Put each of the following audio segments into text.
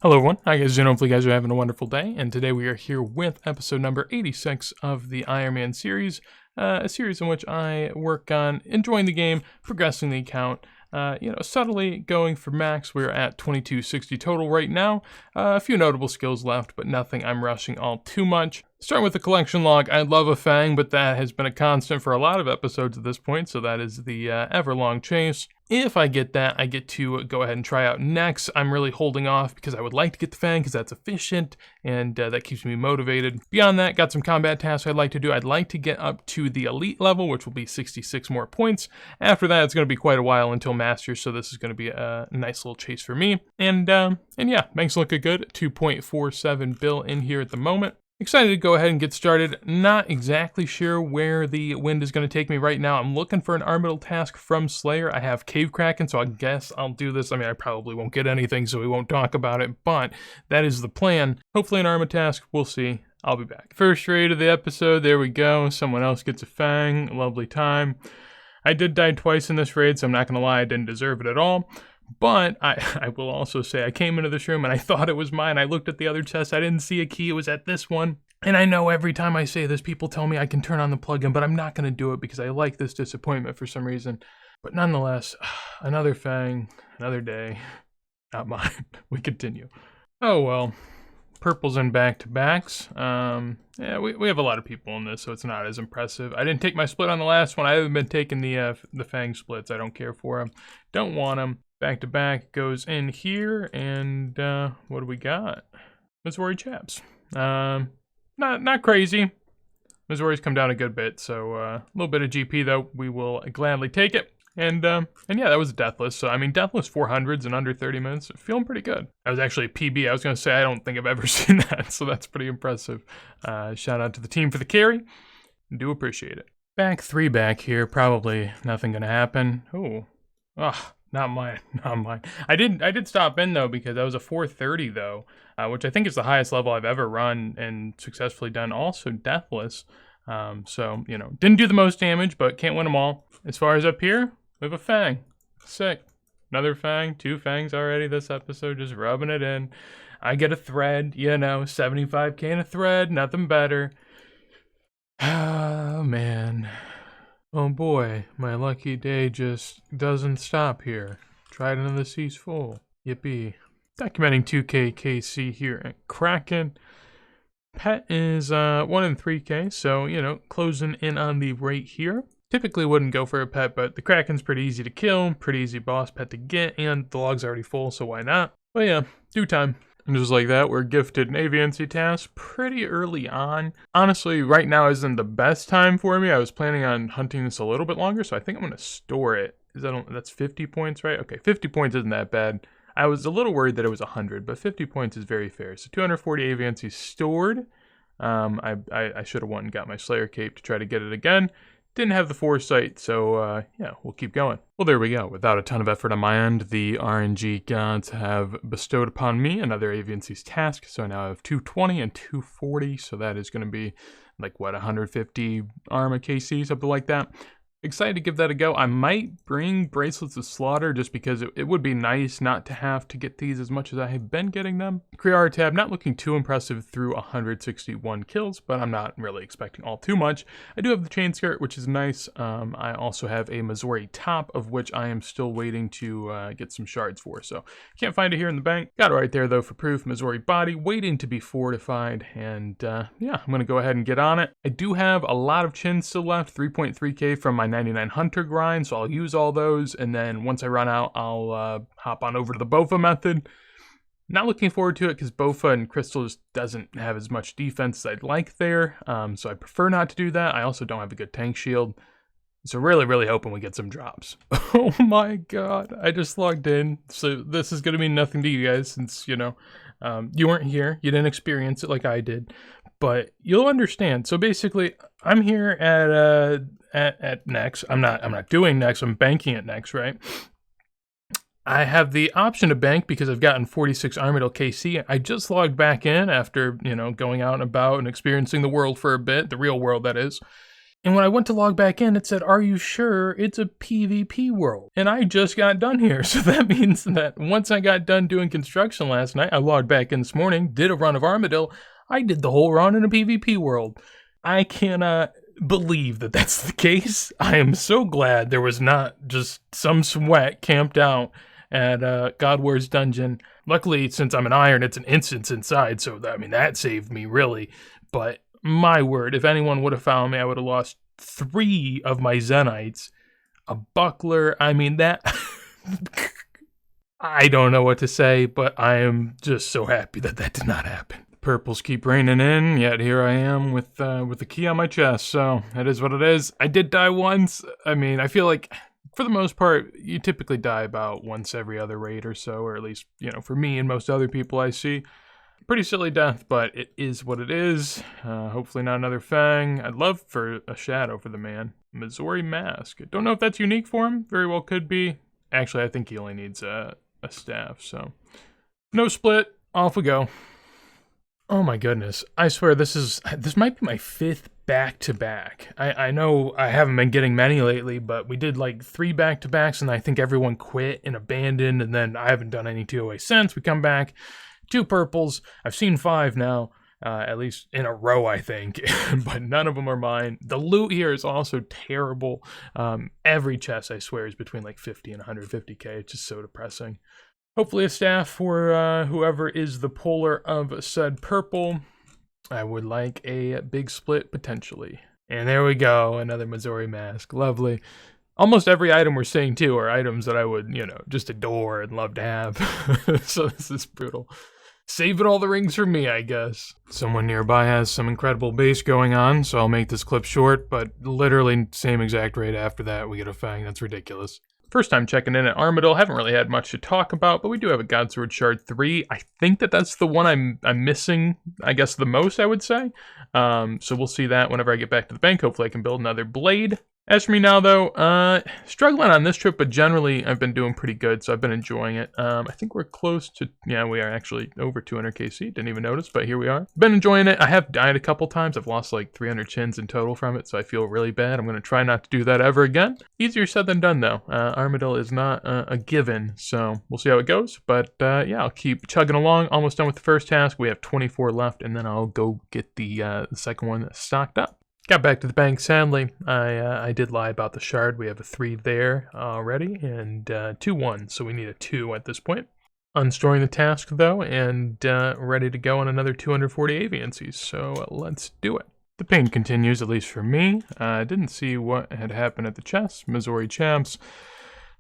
Hello everyone, how you guys doing? Hopefully you guys are having a wonderful day, and today we are here with episode number 86 of the Ironman series, a series in which I work on enjoying the game, progressing the account, subtly going for max. We're at 2260 total right now, a few notable skills left, but nothing I'm rushing all too much. Starting with the collection log, I love a Fang, but that has been a constant for a lot of episodes at this point, so that is the ever-long chase. If I get that, I get to go ahead and try out next. I'm really holding off because I would like to get the Fang because that's efficient and that keeps me motivated. Beyond that, got some combat tasks I'd like to do. I'd like to get up to the elite level, which will be 66 more points. After that, it's going to be quite a while until master, so this is going to be a nice little chase for me. And yeah, banks looking good. 2.47 bill in here at the moment. Excited to go ahead and get started. Not exactly sure where the wind is going to take me right now. I'm looking for an Armadyl task from Slayer. I have Cave Kraken, so I guess I'll do this. I mean, I probably won't get anything, so we won't talk about it, but that is the plan. Hopefully an Arma task. We'll see. I'll be back. First raid of the episode. There we go. Someone else gets a Fang. Lovely time. I did die twice in this raid, so I'm not going to lie. I didn't deserve it at all. But I will also say I came into this room and I thought it was mine. I looked at the other chest. I didn't see a key. It was at this one. And I know every time I say this, people tell me I can turn on the plugin, but I'm not going to do it because I like this disappointment for some reason. But nonetheless, another Fang, another day. Not mine. We continue. Oh well. Purples and back-to-backs. Yeah, we have a lot of people in this, so it's not as impressive. I didn't take my split on the last one. I haven't been taking the Fang splits. I don't care for them. Don't want them. Back-to-back goes in here, and what do we got? Missouri chaps. Not crazy. Missouri's come down a good bit, so a little bit of GP, though. We will gladly take it. And yeah, that was a deathless. So, I mean, deathless 400s in under 30 minutes. Feeling pretty good. That was actually a PB. I was going to say, I don't think I've ever seen that, so that's pretty impressive. Shout out to the team for the carry. Do appreciate it. Back 3 back here. Probably nothing going to happen. Oh, not mine. I did stop in, though, because that was a 430, though, which I think is the highest level I've ever run and successfully done. Also deathless. So, didn't do the most damage, but can't win them all. As far as up here, we have a Fang. Sick. Another Fang. 2 Fangs already this episode, just rubbing it in. I get a thread, 75k in a thread, nothing better. Oh, man. Oh boy, my lucky day just doesn't stop here. Trident of the Sea's full. Yippee. Documenting 2k KC here at Kraken. Pet is 1 in 3k, so, closing in on the rate here. Typically wouldn't go for a pet, but the Kraken's pretty easy to kill, pretty easy boss pet to get, and the log's already full, so why not? But yeah, due time. And just like that, we're gifted an aviancy task pretty early on. Honestly, right now isn't the best time for me. I was planning on hunting this a little bit longer, so I think I'm going to store it. That's 50 points, right? Okay, 50 points isn't that bad. I was a little worried that it was 100, but 50 points is very fair. So 240 aviancy stored. I should have went and got my Slayer cape to try to get it again. Didn't have the foresight, so yeah, we'll keep going. Well, there we go. Without a ton of effort on my end, the RNG gods have bestowed upon me another aviancy's task. So now I have 220 and 240, so that is going to be like, 150 Arma KC, something like that. Excited to give that a go. I might bring Bracelets of Slaughter just because it would be nice not to have to get these as much as I have been getting them. Kriar tab, not looking too impressive through 161 kills, but I'm not really expecting all too much. I do have the chain skirt, which is nice. I also have a Missouri top, of which I am still waiting to get some shards for, so can't find it here in the bank. Got it right there, though, for proof. Missouri body, waiting to be fortified, and yeah, I'm going to go ahead and get on it. I do have a lot of chins still left, 3.3k from my 99 Hunter grind, so I'll use all those, and then once I run out, I'll hop on over to the Bofa method. Not looking forward to it because Bofa and Crystal just doesn't have as much defense as I'd like there, so I prefer not to do that. I also don't have a good tank shield, so really hoping we get some drops. Oh my god, I just logged in, so this is going to mean nothing to you guys since, you weren't here, you didn't experience it like I did, but you'll understand. So basically, I'm here at Nex. I'm not doing Nex, I'm banking at Nex, right? I have the option to bank because I've gotten 46 Armadyl KC. I just logged back in after, going out and about and experiencing the world for a bit, the real world that is. And when I went to log back in, it said, "Are you sure it's a PvP world?" And I just got done here. So that means that once I got done doing construction last night, I logged back in this morning, did a run of Armadyl. I did the whole run in a PvP world. I cannot believe that that's the case. I am so glad there was not just some sweat camped out at God War's dungeon. Luckily, since I'm an iron, it's an instance inside. So, I mean, that saved me, really. But my word, if anyone would have found me, I would have lost 3 of my Zenites, a buckler. I mean, that... I don't know what to say, but I am just so happy that that did not happen. Purples keep raining in, yet here I am with the key on my chest, so it is what it is. I did die once. I mean, I feel like, for the most part, you typically die about once every other raid or so, or at least, you know, for me and most other people I see. Pretty silly death, but it is what it is. Hopefully not another Fang. I'd love for a shadow for the man. Missouri Mask. Don't know if that's unique for him. Very well could be. Actually, I think he only needs a staff, so. No split. Off we go. Oh my goodness. I swear this might be my 5th back-to-back. I know I haven't been getting many lately, but we did like 3 back-to-backs, and I think everyone quit and abandoned, and then I haven't done any TOA since. We come back. 2 purples. I've seen 5 now, at least in a row, I think, but none of them are mine. The loot here is also terrible. Every chest, I swear, is between like 50 and 150k. It's just so depressing. Hopefully a staff for whoever is the puller of said purple. I would like a big split, potentially. And there we go, another Missouri Mask. Lovely. Almost every item we're seeing, too, are items that I would, you know, just adore and love to have. So this is brutal. Saving all the rings for me, I guess. Someone nearby has some incredible base going on, so I'll make this clip short, but literally same exact rate after that, we get a Fang. That's ridiculous. First time checking in at Armadyl. Haven't really had much to talk about, but we do have a Godsword Shard 3. I think that's the one I'm missing, I guess, the most, I would say. So we'll see that whenever I get back to the bank. Hopefully I can build another blade. As for me now, though, struggling on this trip, but generally I've been doing pretty good, so I've been enjoying it. I think we're close to, yeah, we are actually over 200 KC. Didn't even notice, but here we are. Been enjoying it. I have died a couple times. I've lost like 300 chins in total from it, so I feel really bad. I'm going to try not to do that ever again. Easier said than done, though. Armadyl is not a given, so we'll see how it goes. But yeah, I'll keep chugging along. Almost done with the first task. We have 24 left, and then I'll go get the second one stocked up. Got back to the bank, sadly. I did lie about the shard. We have a 3 there already, and 2 1, so we need a 2 at this point. Unstoring the task, though, and ready to go on another 240 aviancies, so let's do it. The pain continues, at least for me. I didn't see what had happened at the chest. Missouri champs.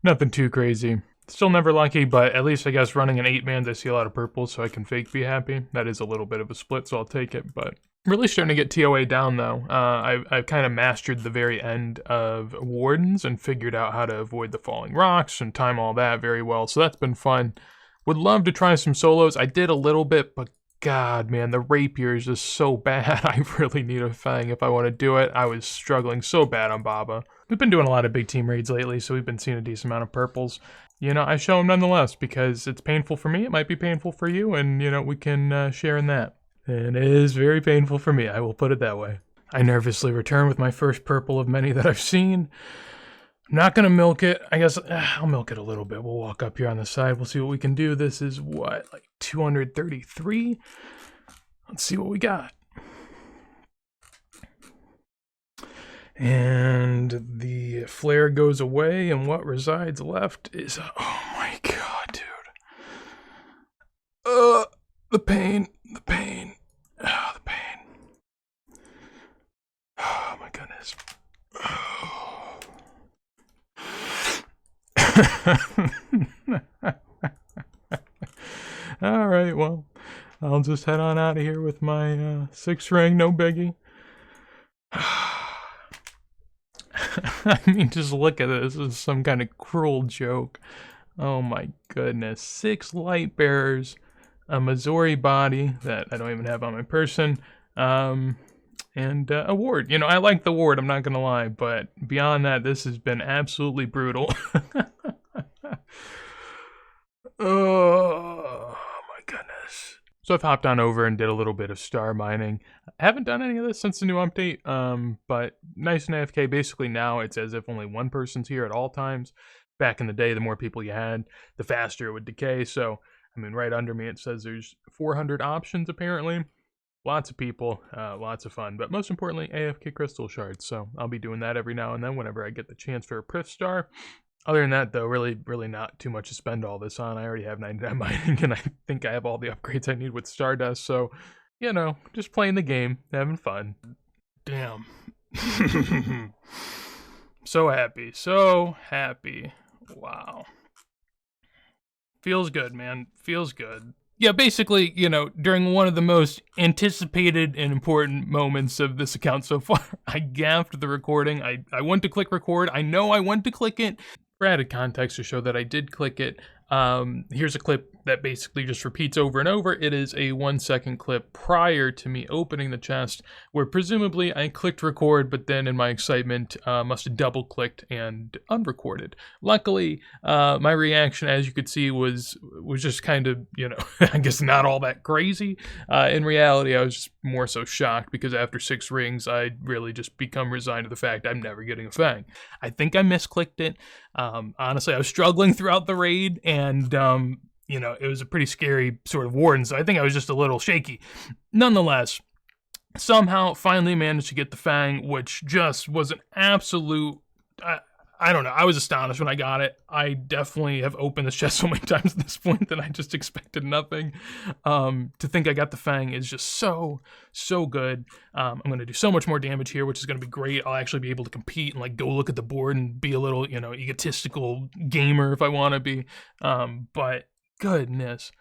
Nothing too crazy. Still never lucky, but at least I guess running an 8-mans, I see a lot of purples, so I can fake be happy. That is a little bit of a split, so I'll take it, but really starting to get TOA down, though. I've kind of mastered the very end of Wardens and figured out how to avoid the falling rocks and time all that very well, so that's been fun. Would love to try some solos. I did a little bit, but God, man, the rapier is just so bad. I really need a Fang if I want to do it. I was struggling so bad on Baba. We've been doing a lot of big team raids lately, so we've been seeing a decent amount of purples. You know, I show them nonetheless because it's painful for me. It might be painful for you, and, you know, we can share in that. And it is very painful for me, I will put it that way. I nervously return with my first purple of many that I've seen. I'm not going to milk it. I guess I'll milk it a little bit. We'll walk up here on the side. We'll see what we can do. This is what, like 233? Let's see what we got. And the flare goes away, and what resides left is, oh my God, dude. The pain, the pain. Oh, the pain. Oh my goodness. All right, well, I'll just head on out of here with my 6 ring, no biggie. I mean, just look at this. This is some kind of cruel joke. Oh my goodness. 6 light bearers, a Missouri body that I don't even have on my person, and a ward. You know, I like the ward, I'm not gonna lie, but beyond that, this has been absolutely brutal. Oh my goodness. So I've hopped on over and did a little bit of star mining. I haven't done any of this since the new update, but nice and AFK. Basically now it's as if only one person's here at all times. Back in the day, the more people you had, the faster it would decay. So, I mean, right under me it says there's 400 options apparently. Lots of people, lots of fun, but most importantly, AFK crystal shards. So I'll be doing that every now and then whenever I get the chance for a Prif Star. Other than that, though, really not too much to spend all this on. I already have 99 mining, and I think I have all the upgrades I need with Stardust, so, you know, just playing the game, having fun. Damn. So happy. Wow. Feels good, man. Feels good. Yeah, basically, you know, during one of the most anticipated and important moments of this account so far, I gaffed the recording. I went to click record. I know I went to click it. For added context to show that I did click it, here's a clip that basically just repeats over and over. It is a 1 second clip prior to me opening the chest, where presumably I clicked record, but then in my excitement, must have double clicked and unrecorded. Luckily, my reaction, as you could see, was just kind of, you know, I guess not all that crazy. In reality, I was just more so shocked because after 6 rings, I'd really just become resigned to the fact I'm never getting a Fang. I think I misclicked it. Honestly, I was struggling throughout the raid, and you know, it was a pretty scary sort of warden, so I think I was just a little shaky. Nonetheless, somehow finally managed to get the Fang, which just was an absolute, I don't know, I was astonished when I got it. I definitely have opened this chest so many times at this point that I just expected nothing. To think I got the Fang is just so good. I'm going to do so much more damage here, which is going to be great. I'll actually be able to compete and like go look at the board and be a little, you know, egotistical gamer if I want to be. But goodness.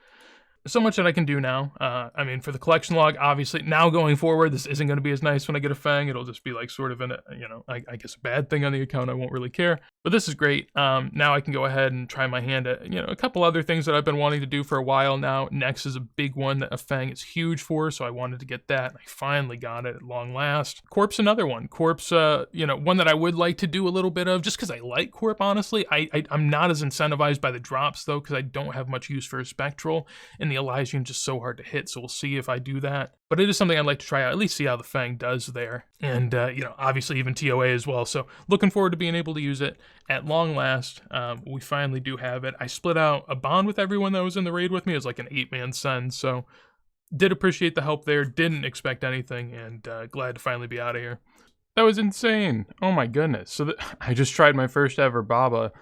So much that I can do now. I mean, for the collection log, obviously, now going forward, this isn't going to be as nice when I get a Fang. It'll just be like sort of I guess a bad thing on the account. I won't really care. But this is great. Now I can go ahead and try my hand at, you know, a couple other things that I've been wanting to do for a while now. Next is a big one that a Fang is huge for, so I wanted to get that. I finally got it at long last. Corp's another one. Corp's, you know, one that I would like to do a little bit of, just because I like Corp, honestly. I'm not as incentivized by the drops, though, because I don't have much use for a Spectral, and the Elysian just so hard to hit, so we'll see if I do that. But it is something I'd like to try out, at least see how the Fang does there. And, you know, obviously even TOA as well. So looking forward to being able to use it at long last. We finally do have it. I split out a bond with everyone that was in the raid with me. It was like an 8-man send, so did appreciate the help there. Didn't expect anything, and glad to finally be out of here. That was insane. Oh my goodness. So I just tried my first ever Baba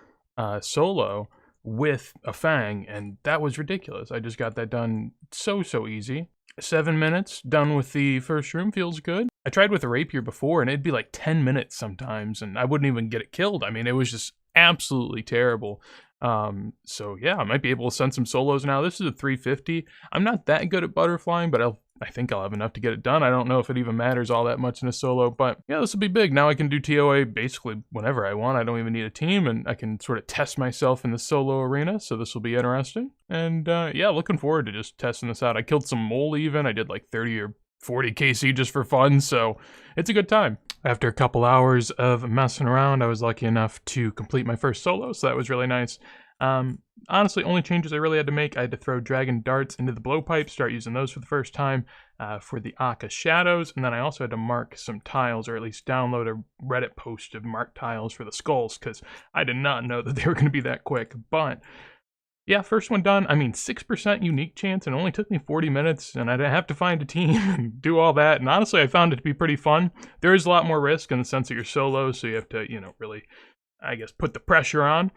solo with a Fang, and that was ridiculous. I just got that done so easy. 7 minutes done with the first room, feels good. I tried with a rapier before, and it'd be like 10 minutes sometimes, and I wouldn't even get it killed. I mean, it was just absolutely terrible. So yeah, I might be able to send some solos now. This is a 350. I'm not that good at butterflying, but I think I'll have enough to get it done. I don't know if it even matters all that much in a solo, but yeah, this will be big. Now I can do TOA basically whenever I want. I don't even need a team, and I can sort of test myself in the solo arena, so this will be interesting. And yeah, looking forward to just testing this out. I killed some mole even. I did like 30 or 40 KC just for fun, so it's a good time. After a couple hours of messing around, I was lucky enough to complete my first solo, so that was really nice. Honestly, only changes I really had to make, I had to throw dragon darts into the blowpipe, start using those for the first time for the Akka shadows, and then I also had to mark some tiles, or at least download a Reddit post of marked tiles for the skulls, because I did not know that they were going to be that quick. But yeah, first one done. I mean, 6% unique chance, and it only took me 40 minutes, and I didn't have to find a team and do all that. And honestly, I found it to be pretty fun. There is a lot more risk in the sense that you're solo, so you have to, you know, really, I guess, put the pressure on.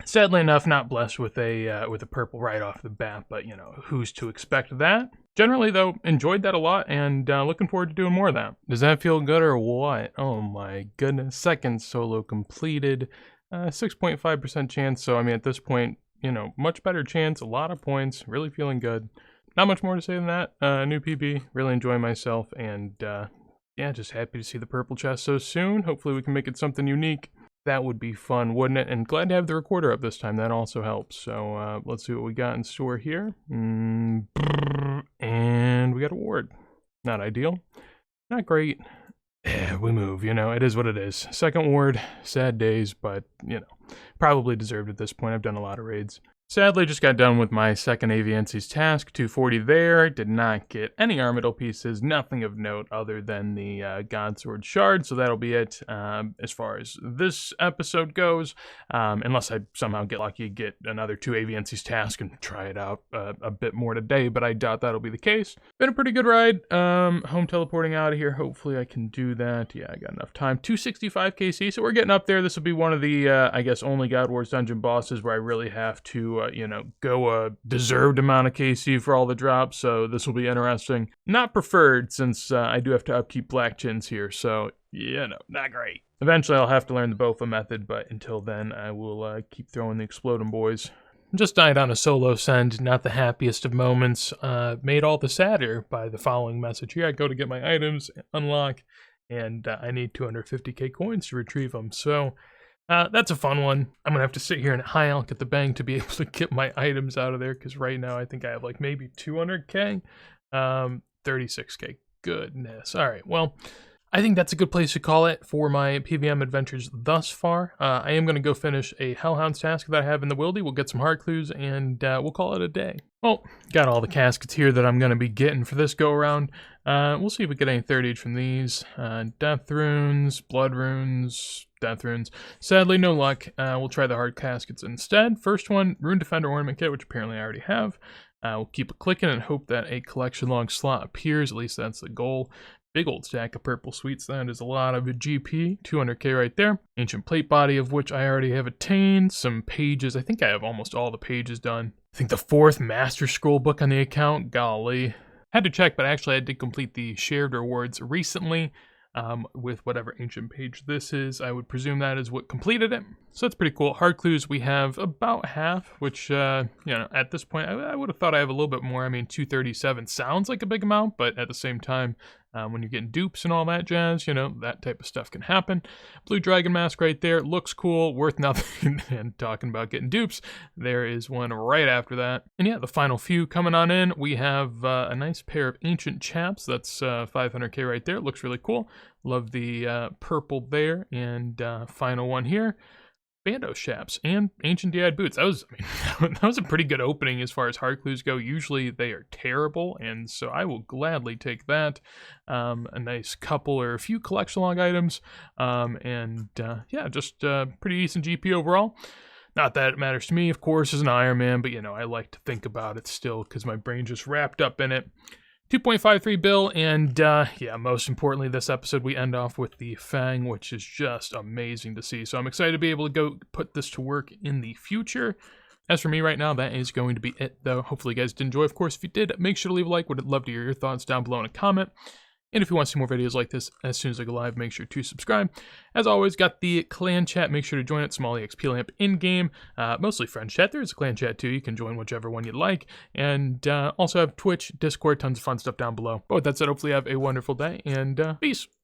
Sadly enough, not blessed with a purple right off the bat, but, you know, who's to expect that? Generally, though, enjoyed that a lot, and looking forward to doing more of that. Does that feel good or what? Oh my goodness. Second solo completed. 6.5% chance, so I mean, at this point, you know, much better chance, a lot of points, really feeling good. Not much more to say than that. New PB, really enjoying myself, and yeah, just happy to see the purple chest so soon. Hopefully we can make it something unique. That would be fun, wouldn't it? And glad to have the recorder up this time, that also helps. So let's see what we got in store here. And we got a ward. Not ideal, not great. We move, you know, it is what it is. Second ward, sad days, but, you know, probably deserved at this point. I've done a lot of raids. Sadly, just got done with my second AVNC's task, 240 there. Did not get any Armadyl pieces, nothing of note other than the Godsword shard, so that'll be it as far as this episode goes. Unless I somehow get lucky, get another 2 AVNC's task and try it out a bit more today, but I doubt that'll be the case. Been a pretty good ride. Home teleporting out of here. Hopefully I can do that. Yeah, I got enough time. 265 KC, so we're getting up there. This will be one of the, I guess, only God Wars dungeon bosses where I really have to go a deserved amount of KC for all the drops, so this will be interesting. Not preferred, since I do have to upkeep Black Chins here, so, not great. Eventually I'll have to learn the Bofa method, but until then I will keep throwing the Exploding Boys. Just died on a solo send, not the happiest of moments, made all the sadder by the following message here. I go to get my items, unlock, and I need 250k coins to retrieve them, so... that's a fun one. I'm going to have to sit here and high elk at the bank to be able to get my items out of there, because right now I think I have like maybe 200k, 36k. Goodness. All right, well, I think that's a good place to call it for my PVM adventures thus far. I am going to go finish a Hellhounds task that I have in the Wildy. We'll get some hard clues, and we'll call it a day. Well, got all the caskets here that I'm going to be getting for this go-around. We'll see if we get any 30 from these. Death runes, blood runes, death runes. Sadly, no luck. We'll try the hard caskets instead. First one, Rune Defender Ornament Kit, which apparently I already have. We'll keep it clicking and hope that a collection log slot appears. At least that's the goal. Big old stack of purple sweets. That is a lot of GP. 200k right there. Ancient plate body, of which I already have attained. Some pages. I think I have almost all the pages done. I think the 4th Master Scroll book on the account. Golly. Had to check, but actually I did complete the shared rewards recently. With whatever ancient page this is. I would presume that is what completed it. So that's pretty cool. Hard clues, we have about half, which, at this point, I would have thought I have a little bit more. I mean, 237 sounds like a big amount, but at the same time, when you're getting dupes and all that jazz, that type of stuff can happen. Blue Dragon Mask right there. Looks cool, worth nothing. And talking about getting dupes, there is one right after that. And yeah, the final few coming on in. We have a nice pair of Ancient Chaps. That's 500k right there. Looks really cool. Love the purple there. And final one here. Bando Chaps and Ancient DI'd Boots. That was a pretty good opening as far as hard clues go. Usually they are terrible, and so I will gladly take that. A nice couple or a few collection log items, just pretty decent GP overall. Not that it matters to me, of course, as an Ironman, but I like to think about it still because my brain just wrapped up in it. 2.53 bill, and most importantly, this episode we end off with the Fang, which is just amazing to see. So I'm excited to be able to go put this to work in the future. As for me right now, that is going to be it, though. Hopefully you guys did enjoy. Of course, if you did, make sure to leave a like. Would love to hear your thoughts down below in a comment. And if you want to see more videos like this, as soon as I go live, make sure to subscribe. As always, got the clan chat. Make sure to join it. Smallexplamp in-game. Mostly friend chat. There's a clan chat too. You can join whichever one you'd like. And also have Twitch, Discord, tons of fun stuff down below. But with that said, hopefully you have a wonderful day, and peace.